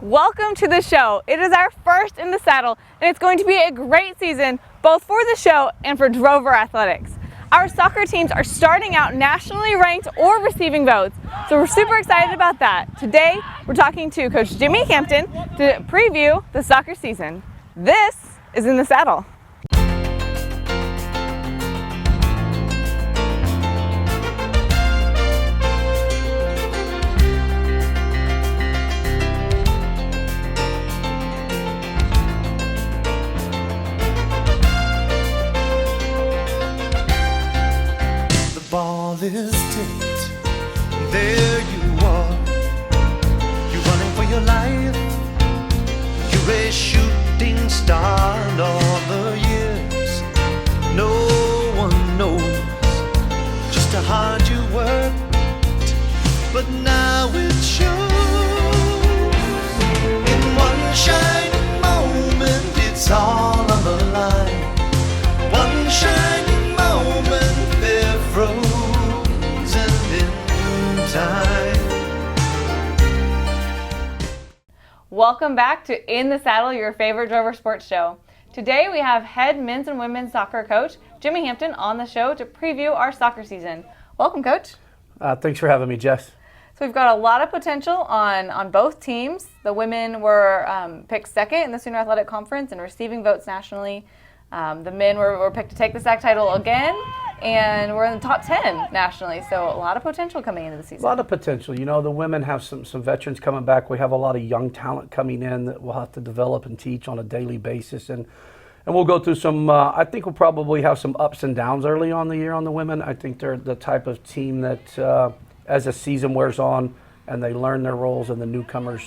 Welcome to the show. It is our first in the saddle, and it's going to be a great season both for the show and for Drover Athletics. Our soccer teams are starting out nationally ranked or receiving votes, so we're super excited about that. Today, we're talking to Coach Jimmy Hampton to preview the soccer season. This is In the Saddle. Is tipped. There you are. You're running for your life. You're a shooting star. And all the years, no one knows just how hard you worked, but now it shows. In one shining moment, it's all on the line. One shining moment, they're frozen. Welcome back to In the Saddle, your favorite Drover sports show. Today we have head men's and women's soccer coach Jimmy Hampton on the show to preview our soccer season. Welcome, Coach. Thanks for having me, Jess. So we've got a lot of potential on both teams. The women were picked second in the Sooner Athletic Conference and receiving votes nationally. The men were picked to take the SAC title again, and we're in the top 10 nationally, so a lot of potential coming into the season. A lot of potential. You know, the women have some veterans coming back. We have a lot of young talent coming in that we'll have to develop and teach on a daily basis, and we'll go through some, I think we'll probably have some ups and downs early on the year on the women. I think they're the type of team that as the season wears on and they learn their roles and the newcomers,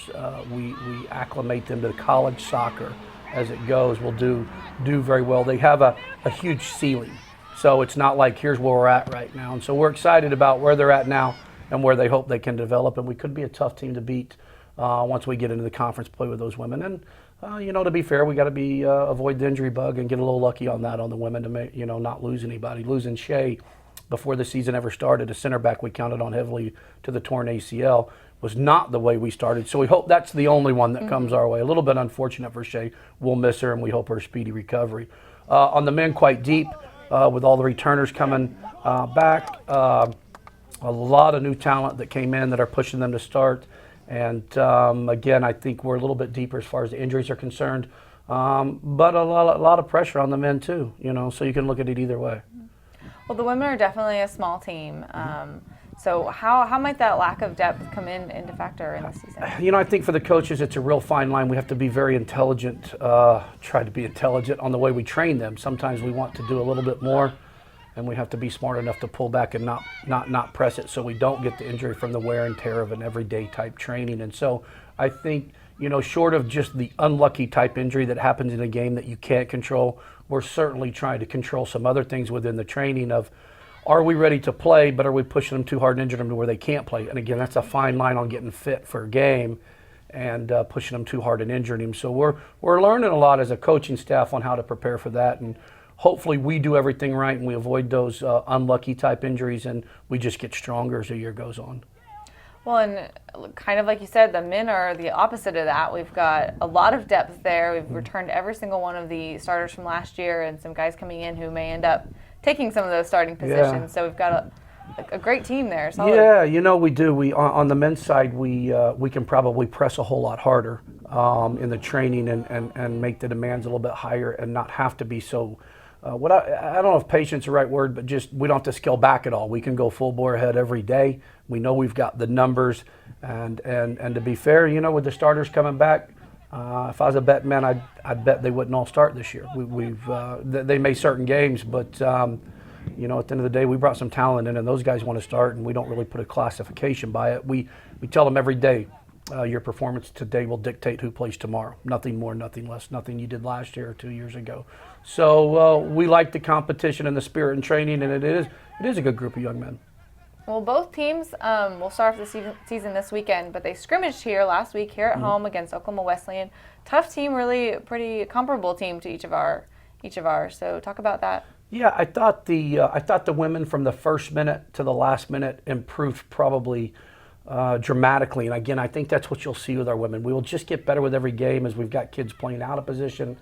we acclimate them to college soccer as it goes, will do very well. They have a huge ceiling. So it's not like here's where we're at right now. And so we're excited about where they're at now and where they hope they can develop. And we could be a tough team to beat once we get into the conference play with those women. And, you know, to be fair, we got to be avoid the injury bug and get a little lucky on that on the women to make, you know, not lose anybody. Losing Shea before the season ever started, a center back we counted on heavily to the torn ACL, was not the way we started. So we hope that's the only one that comes our way. A little bit unfortunate for Shea. We'll miss her and we hope her speedy recovery. On the men, quite deep. With all the returners coming back, a lot of new talent that came in that are pushing them to start. And again, I think we're a little bit deeper as far as the injuries are concerned, but a lot of pressure on the men too, you know, so you can look at it either way. Well, the women are definitely a small team. So how might that lack of depth come into factor in the season? You know, I think for the coaches, it's a real fine line. We have to be very intelligent, try to be intelligent on the way we train them. Sometimes we want to do a little bit more, and we have to be smart enough to pull back and not press it so we don't get the injury from the wear and tear of an everyday type training. And so I think, you know, short of just the unlucky type injury that happens in a game that you can't control, we're certainly trying to control some other things within the training of, are we ready to play, but are we pushing them too hard and injuring them to where they can't play? And again, that's a fine line on getting fit for a game and pushing them too hard and injuring them. So we're learning a lot as a coaching staff on how to prepare for that. And hopefully we do everything right and we avoid those unlucky type injuries and we just get stronger as the year goes on. Well, and kind of like you said, the men are the opposite of that. We've got a lot of depth there. We've returned every single one of the starters from last year and some guys coming in who may end up taking some of those starting positions. Yeah. So we've got a great team there. Solid. Yeah, you know, we do. We on the men's side, we can probably press a whole lot harder in the training and make the demands a little bit higher and not have to be so. I don't know if patience is the right word, but just we don't have to scale back at all. We can go full bore ahead every day. We know we've got the numbers, and to be fair, you know, with the starters coming back, if I was a bet man, I'd bet they wouldn't all start this year. They may certain games, but you know, at the end of the day, we brought some talent in, and those guys want to start, and we don't really put a classification by it. We tell them every day, your performance today will dictate who plays tomorrow. Nothing more, nothing less, nothing you did last year or 2 years ago. So we like the competition and the spirit and training, and it is a good group of young men. Well, both teams will start off the season this weekend, but they scrimmaged here last week here at home against Oklahoma Wesleyan. Tough team, really pretty comparable team to each of ours. So talk about that. Yeah, I thought the women from the first minute to the last minute improved probably dramatically. And again, I think that's what you'll see with our women. We will just get better with every game as we've got kids playing out of position,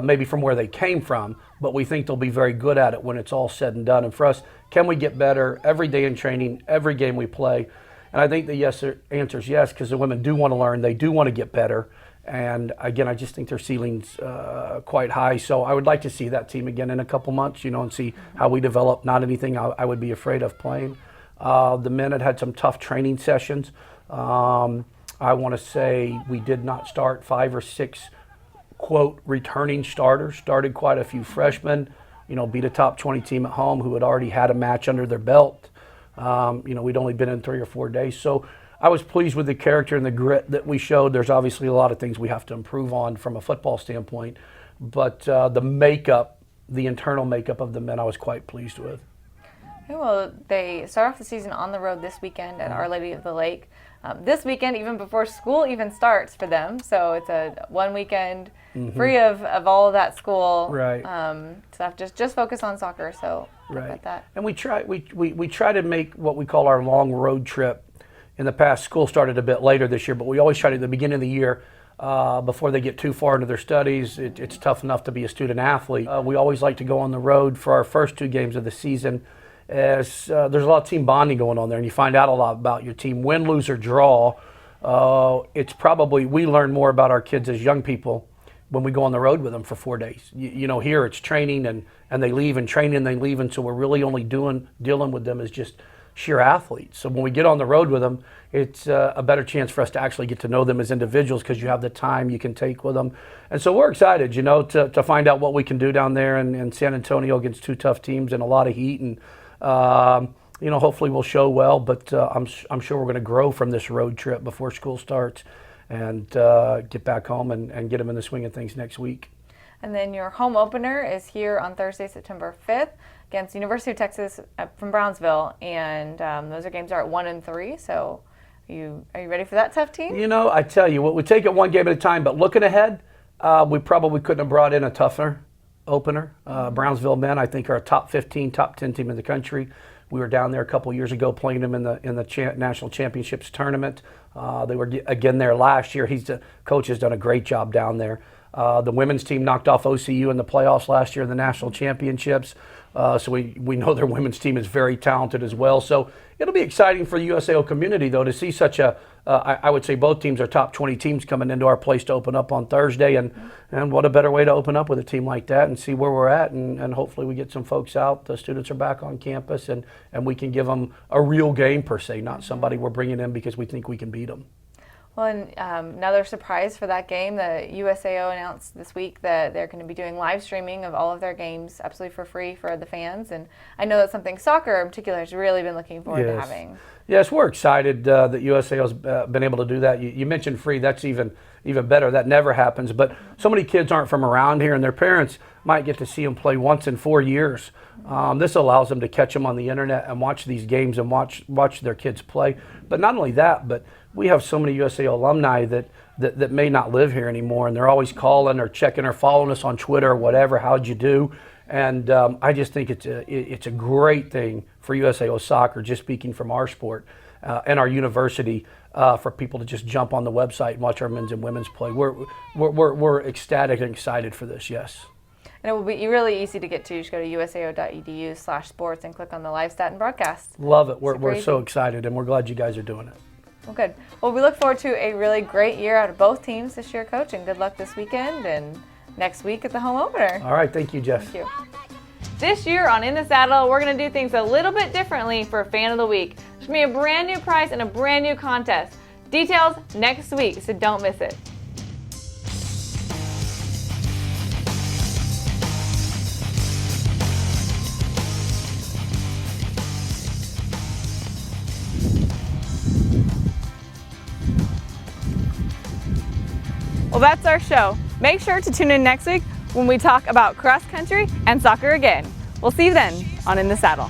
maybe from where they came from, but we think they'll be very good at it when it's all said and done. And for us, can we get better every day in training, every game we play? And I think the answer is yes, because the women do want to learn. They do want to get better. And again, I just think their ceiling's quite high. So I would like to see that team again in a couple months, and see how we develop. Not anything I would be afraid of playing. The men had some tough training sessions. I want to say we did not start 5 or 6, quote, returning starters. Started quite a few freshmen, beat a top 20 team at home who had already had a match under their belt. We'd only been in 3 or 4 days. So I was pleased with the character and the grit that we showed. There's obviously a lot of things we have to improve on from a football standpoint, but the internal makeup of the men I was quite pleased with. Okay, well, they start off the season on the road this weekend at Our Lady of the Lake. This weekend, even before school even starts for them, so it's a 1 weekend free of all of that school. Right. So I have to just focus on soccer. So right. About that. And we try to make what we call our long road trip. In the past, school started a bit later this year, but we always try to at the beginning of the year, before they get too far into their studies. It's tough enough to be a student athlete. We always like to go on the road for our first 2 games of the season, as there's a lot of team bonding going on there, and you find out a lot about your team. Win, lose, or draw, we learn more about our kids as young people when we go on the road with them for 4 days. Here it's training, and they leave, and training, and they leave, and so we're really only dealing with them as just sheer athletes. So when we get on the road with them, it's a better chance for us to actually get to know them as individuals, because you have the time you can take with them. And so we're excited, to find out what we can do down there in San Antonio against 2 tough teams and a lot of heat. And hopefully we'll show well, but I'm sure we're going to grow from this road trip before school starts, and get back home and get them in the swing of things next week. And then your home opener is here on Thursday, September 5th against University of Texas from Brownsville, and those games are at 1 and 3. So are you ready for that tough team? I tell you what, we take it one game at a time, but looking ahead, we probably couldn't have brought in a tougher opener. Brownsville men, I think, are a top 15, top 10 team in the country. We were down there a couple years ago playing them in the national championships tournament. They were again there last year. Coach has done a great job down there. The women's team knocked off OCU in the playoffs last year in the national championships. So we know their women's team is very talented as well. So it'll be exciting for the USAO community, though, to see such I would say both teams are top 20 teams coming into our place to open up on Thursday. And what a better way to open up with a team like that and see where we're at. And hopefully we get some folks out. The students are back on campus, and we can give them a real game per se, not somebody we're bringing in because we think we can beat them. Well, and another surprise for that game, the USAO announced this week that they're going to be doing live streaming of all of their games absolutely for free for the fans. And I know that's something soccer in particular has really been looking forward to having. Yes, we're excited that USAO's been able to do that. You mentioned free. That's even better. That never happens. But so many kids aren't from around here, and their parents might get to see them play once in 4 years. This allows them to catch them on the internet and watch these games and watch their kids play. But not only that, but we have so many USAO alumni that may not live here anymore, and they're always calling or checking or following us on Twitter or whatever. How'd you do? And I just think it's a great thing for USAO soccer, just speaking from our sport and our university, for people to just jump on the website and watch our men's and women's play. We're ecstatic and excited for this, yes. And it will be really easy to get to. You just go to usao.edu/sports and click on the live stat and broadcast. Love it. We're so excited, and we're glad you guys are doing it. Well, good. Well, we look forward to a really great year out of both teams this year, Coach, and good luck this weekend and next week at the home opener. All right. Thank you, Jeff. Thank you. This year on In the Saddle, we're going to do things a little bit differently for Fan of the Week. There's going to be a brand new prize and a brand new contest. Details next week, so don't miss it. Well, that's our show. Make sure to tune in next week when we talk about cross country and soccer again. We'll see you then on In the Saddle.